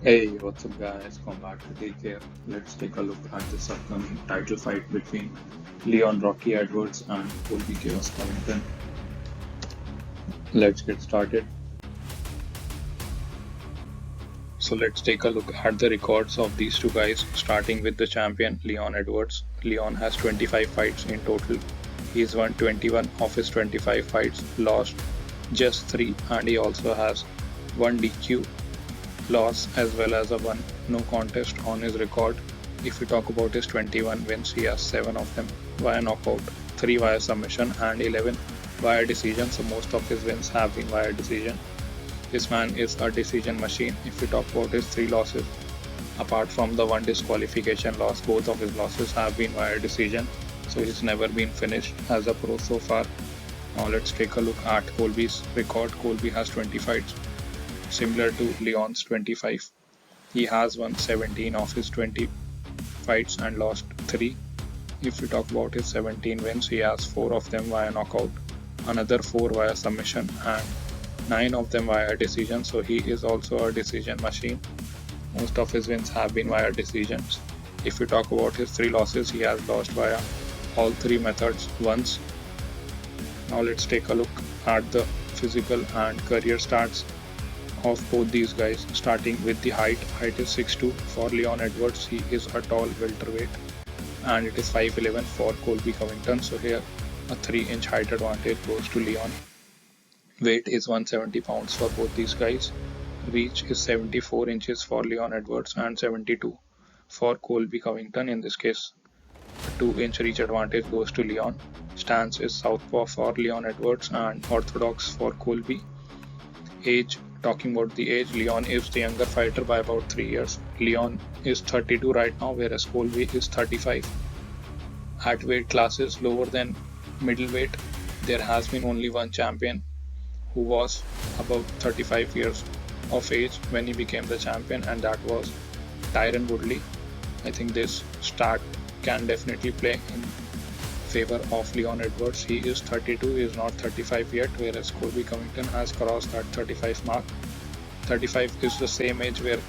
Hey, what's up guys? CombatCritique here. Let's take a look at this upcoming title fight between Leon Rocky Edwards and Colby Chaos Covington. Let's get started. So let's take a look at the records of these two guys, starting with the champion Leon Edwards. Leon has 25 fights in total. He's won 21 of his 25 fights, lost just 3, and he also has 1 DQ loss as well as a 1 no contest on his record. If we talk about his 21 wins, he has 7 of them via knockout, 3 via submission, and 11 via decision. So most of his wins have been via decision. This man is a decision machine. If we talk about his 3 losses, apart from the 1 disqualification loss, both of his losses have been via decision. So he's never been finished as a pro so far. Now let's take a look at Colby's record. Colby has 20 fights, similar to Leon's 25. He has won 17 of his 20 fights and lost 3. If we talk about his 17 wins, he has 4 of them via knockout, another 4 via submission, and 9 of them via decision. So he is also a decision machine. Most of his wins have been via decisions. If we talk about his 3 losses, he has lost via all 3 methods once. Now let's take a look at the physical and career stats of both these guys, starting with the height. Height is 6'2" for Leon Edwards. He is a tall welterweight, and it is 5'11" for Colby Covington. So here a 3-inch height advantage goes to Leon. Weight is 170 pounds for both these guys. Reach is 74 inches for Leon Edwards and 72 for Colby Covington. In this case, a 2-inch reach advantage goes to Leon. Stance is southpaw for Leon Edwards and orthodox for Colby. Age, talking about the age, Leon is the younger fighter by about 3 years. Leon is 32 right now, whereas Colby is 35. At weight classes lower than middleweight, there has been only one champion who was about 35 years of age when he became the champion, and that was Tyron Woodley. I think this stat can definitely play in favor of Leon Edwards. He is 32, he is not 35 yet, whereas Colby Covington has crossed that 35 mark. 35 is the same age where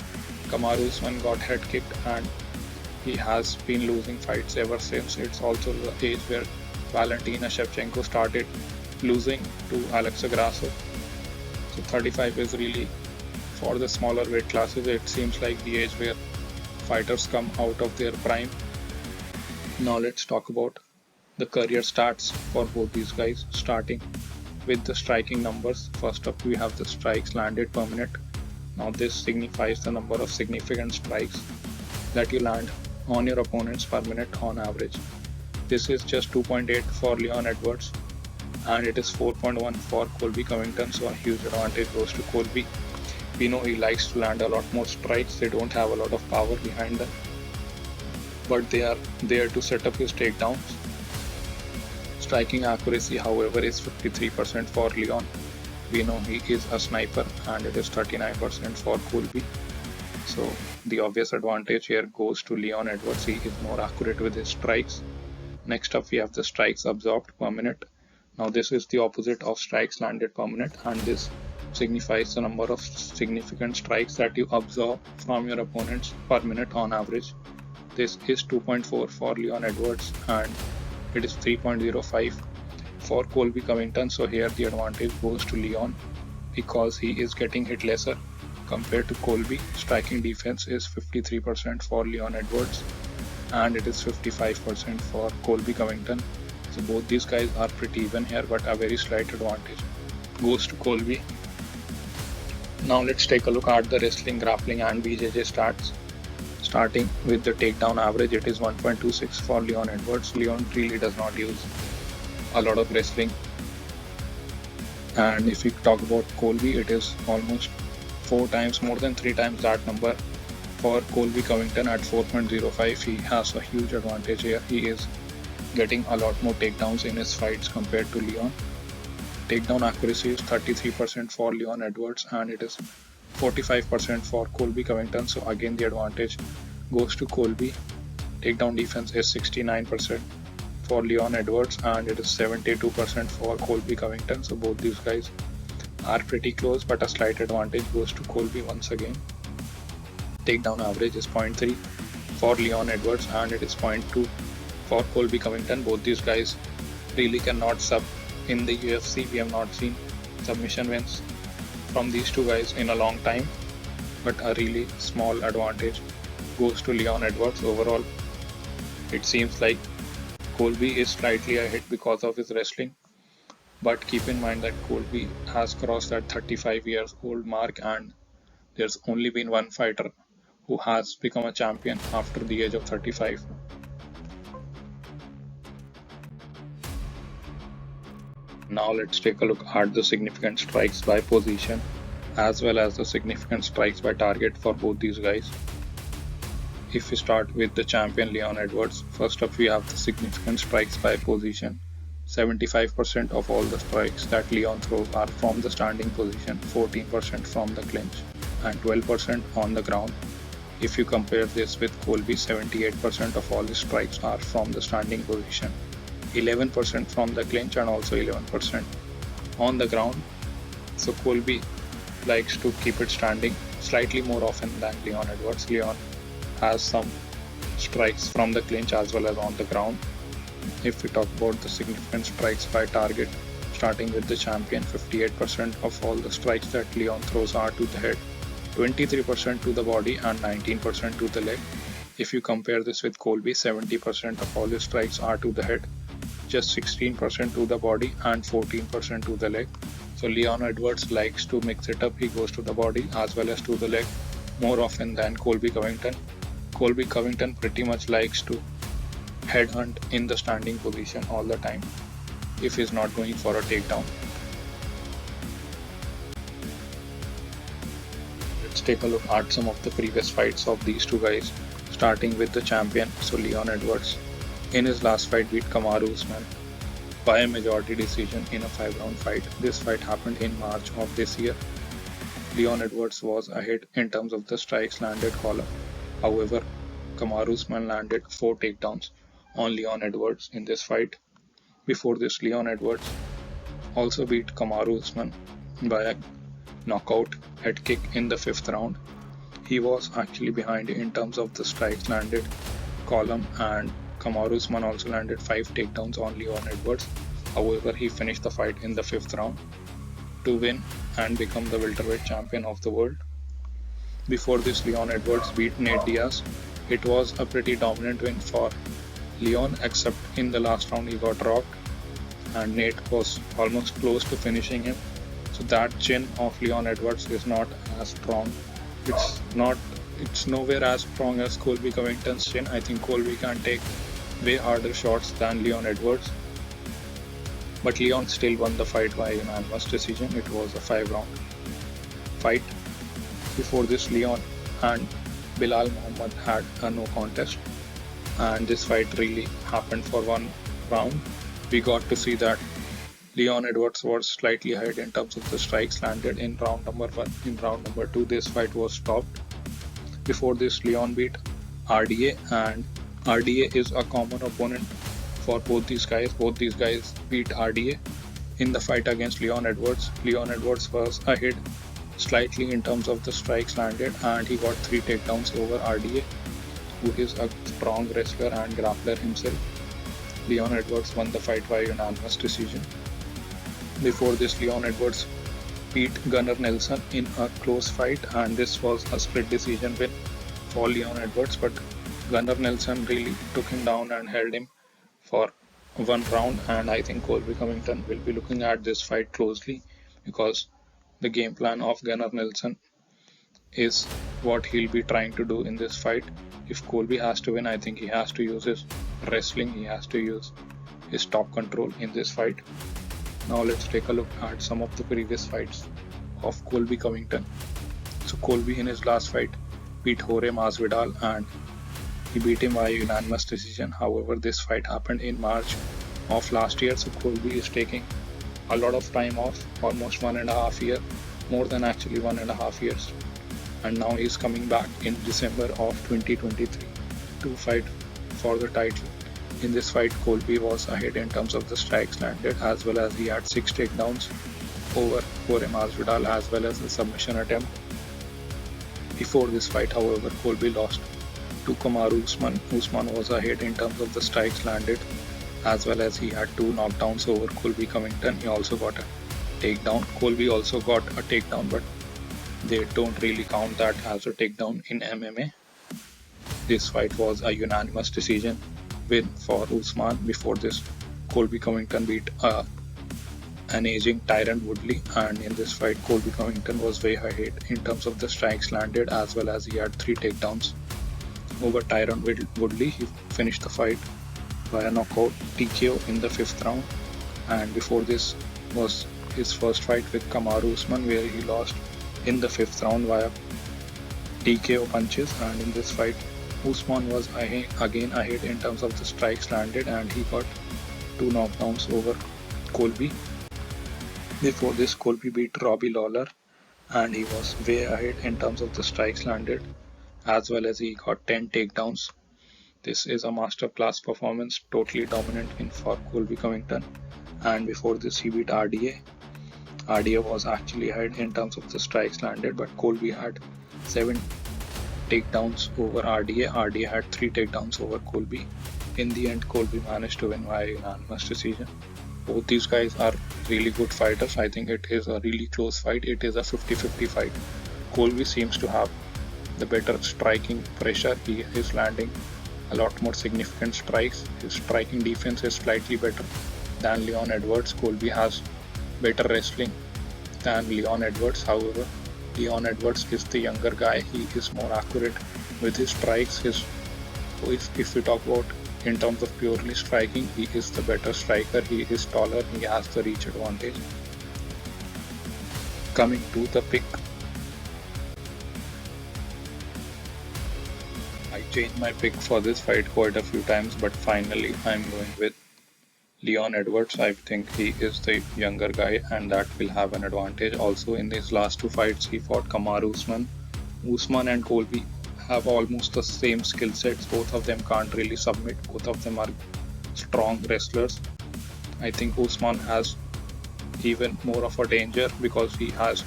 Kamaru Usman got head kicked, and he has been losing fights ever since. It's also the age where Valentina Shevchenko started losing to Alexa Grasso. So 35 is really, for the smaller weight classes, it seems like the age where fighters come out of their prime. Now let's talk about the career stats for both these guys, starting with the striking numbers. First up, we have the strikes landed per minute. Now this signifies the number of significant strikes that you land on your opponents per minute on average. This is just 2.8 for Leon Edwards, and it is 4.1 for Colby Covington, so a huge advantage goes to Colby. We know he likes to land a lot more strikes. They don't have a lot of power behind them, but they are there to set up his takedowns. Striking accuracy, however, is 53% for Leon. We know he is a sniper, and it is 39% for Colby. So the obvious advantage here goes to Leon Edwards. He is more accurate with his strikes. Next up, we have the strikes absorbed per minute. Now this is the opposite of strikes landed per minute, and this signifies the number of significant strikes that you absorb from your opponents per minute on average. This is 2.4 for Leon Edwards, and it is 3.05 for Colby Covington. So here the advantage goes to Leon because he is getting hit lesser compared to Colby. Striking defense is 53% for Leon Edwards, and it is 55% for Colby Covington. So both these guys are pretty even here, but a very slight advantage goes to Colby. Now let's take a look at the wrestling, grappling, and BJJ stats. Starting with the takedown average, it is 1.26 for Leon Edwards. Leon really does not use a lot of wrestling. And if we talk about Colby, it is almost 4 times, more than 3 times that number for Colby Covington at 4.05. He has a huge advantage here. He is getting a lot more takedowns in his fights compared to Leon. Takedown accuracy is 33% for Leon Edwards, and it is 45% for Colby Covington. So again, the advantage goes to Colby. Takedown defense is 69% for Leon Edwards, and it is 72% for Colby Covington. So both these guys are pretty close, but a slight advantage goes to Colby once again. takedown average is 0.3 for Leon Edwards and it is 0.2 for Colby Covington. Both these guys really cannot sub in the UFC. We have not seen submission wins from these two guys in a long time, but a really small advantage goes to Leon Edwards. Overall, it seems like Colby is slightly ahead because of his wrestling, but keep in mind that Colby has crossed that 35 years old mark and there's only been one fighter who has become a champion after the age of 35. Now let's take a look at the significant strikes by position as well as the significant strikes by target for both these guys. If we start with the champion Leon Edwards, first up we have the significant strikes by position. 75% of all the strikes that Leon throws are from the standing position, 14% from the clinch and 12% on the ground. If you compare this with Colby, 78% of all his strikes are from the standing position, 11% from the clinch and also 11% on the ground. So Colby likes to keep it standing slightly more often than Leon Edwards. Leon has some strikes from the clinch as well as on the ground. If we talk about the significant strikes by target, starting with the champion, 58% of all the strikes that Leon throws are to the head, 23% to the body and 19% to the leg. If you compare this with Colby, 70% of all his strikes are to the head, just 16% to the body and 14% to the leg. So Leon Edwards likes to mix it up. He goes to the body as well as to the leg more often than Colby Covington. Colby Covington pretty much likes to headhunt in the standing position all the time if he's not going for a takedown. Let's take a look at some of the previous fights of these two guys, starting with the champion. So Leon Edwards in his last fight beat Kamaru Usman by a majority decision in a 5-round fight. This fight happened in March of this year. Leon Edwards was ahead in terms of the strikes landed column. However, Kamaru Usman landed 4 takedowns on Leon Edwards in this fight. Before this, Leon Edwards also beat Kamaru Usman by a knockout head kick in the 5th round. He was actually behind in terms of the strikes landed column and Kamaru Usman also landed 5 takedowns on Leon Edwards. However, he finished the fight in the 5th round to win and become the welterweight champion of the world. Before this, Leon Edwards beat Nate Diaz. It was a pretty dominant win for Leon, except in the last round he got rocked and Nate was almost close to finishing him. So that chin of Leon Edwards is not as strong. It's nowhere as strong as Colby Covington's chin. I think Colby can take way harder shots than Leon Edwards. But Leon still won the fight by unanimous decision. It was a 5-round fight. Before this, Leon and Bilal Muhammad had a no contest and this fight really happened for 1 round. We got to see that Leon Edwards was slightly ahead in terms of the strikes landed in round number 1. In round number 2, this fight was stopped. Before this, Leon beat RDA and RDA is a common opponent for both these guys. Both these guys beat RDA in the fight against Leon Edwards. Leon Edwards was ahead slightly in terms of the strikes landed and he got 3 takedowns over RDA, who is a strong wrestler and grappler himself. Leon Edwards won the fight by unanimous decision. Before this, Leon Edwards beat Gunnar Nelson in a close fight and this was a split decision win for Leon Edwards, but Gunnar Nelson really took him down and held him for 1 round, and I think Colby Covington will be looking at this fight closely because the game plan of Gunnar Nelson is what he'll be trying to do in this fight. If Colby has to win, I think he has to use his wrestling, he has to use his top control in this fight. Now let's take a look at some of the previous fights of Colby Covington. So Colby in his last fight beat Jorge Masvidal and he beat him by unanimous decision. However, this fight happened in March of last year, so Colby is taking a lot of time off, almost 1.5 years, more than actually 1.5 years, and now he's coming back in December of 2023 to fight for the title. In this fight, Colby was ahead in terms of the strikes landed as well as he had 6 takedowns over Jorge Masvidal as well as a submission attempt. Before this fight, however, Colby lost to Kamaru Usman. Usman was ahead in terms of the strikes landed, as well as he had 2 knockdowns over Colby Covington. He also got a takedown. Colby also got a takedown, but they don't really count that as a takedown in MMA. This fight was a unanimous decision win for Usman. Before this, Colby Covington beat an aging Tyron Woodley, and in this fight Colby Covington was way ahead in terms of the strikes landed, as well as he had 3 takedowns over Tyron Woodley. He finished the fight via knockout TKO in the 5th round, and before this was his first fight with Kamaru Usman, where he lost in the 5th round via TKO punches. And in this fight Usman was again ahead in terms of the strikes landed, and he got 2 knockdowns over Colby. Before this, Colby beat Robbie Lawler, and he was way ahead in terms of the strikes landed, as well as he got 10 takedowns. This is a masterclass performance, totally dominant in for Colby Covington. And before this, he beat RDA. RDA was actually ahead in terms of the strikes landed, but Colby had 7 takedowns over RDA. RDA had 3 takedowns over Colby. In the end, Colby managed to win via unanimous decision. Both these guys are really good fighters. I think it is a really close fight. It is a 50-50 fight. Colby seems to have the better striking pressure. He is landing a lot more significant strikes. His striking defense is slightly better than Leon Edwards. Colby has better wrestling than Leon Edwards. However, Leon Edwards is the younger guy. He is more accurate with his strikes. If we talk about in terms of purely striking, he is the better striker. He is taller. He has the reach advantage. Coming to the pick, I changed my pick for this fight quite a few times, but finally I'm going with Leon Edwards. I think he is the younger guy, and that will have an advantage. Also, in these last 2 fights, he fought Kamaru Usman. Usman and Colby have almost the same skill sets. Both of them can't really submit. Both of them are strong wrestlers. I think Usman has even more of a danger because he has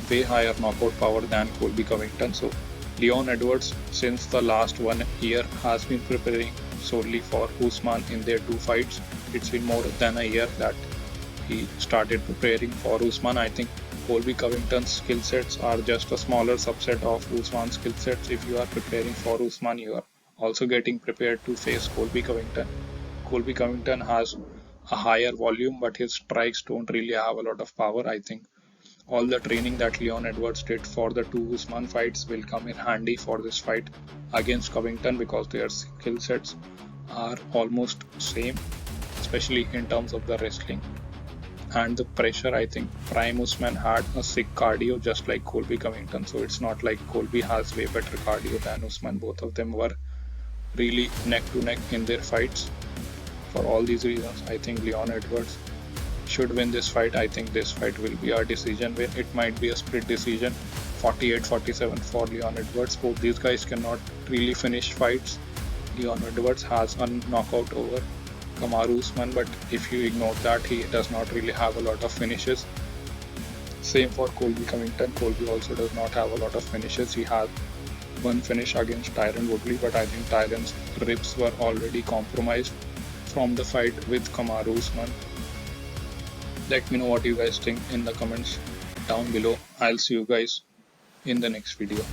way higher knockout power than Colby Covington. So Leon Edwards, since the last 1 year, has been preparing solely for Usman in their 2 fights. It's been more than a year that he started preparing for Usman. I think Colby Covington's skill sets are just a smaller subset of Usman's skill sets. If you are preparing for Usman, you are also getting prepared to face Colby Covington. Colby Covington has a higher volume, but his strikes don't really have a lot of power. I think all the training that Leon Edwards did for the 2 Usman fights will come in handy for this fight against Covington, because their skill sets are almost same, especially in terms of the wrestling and the pressure. I think Prime Usman had a sick cardio just like Colby Covington, so it's not like Colby has way better cardio than Usman. Both of them were really neck to neck in their fights. For all these reasons, I think Leon Edwards should win this fight. I think this fight will be a decision win. It might be a split decision, 48-47 for Leon Edwards. Both these guys cannot really finish fights. Leon Edwards has a knockout over Kamaru Usman, but if you ignore that, he does not really have a lot of finishes. Same for Colby Covington. Colby also does not have a lot of finishes. He had 1 finish against Tyron Woodley, but I think Tyron's ribs were already compromised from the fight with Kamaru Usman. Let me know what you guys think in the comments down below. I'll see you guys in the next video.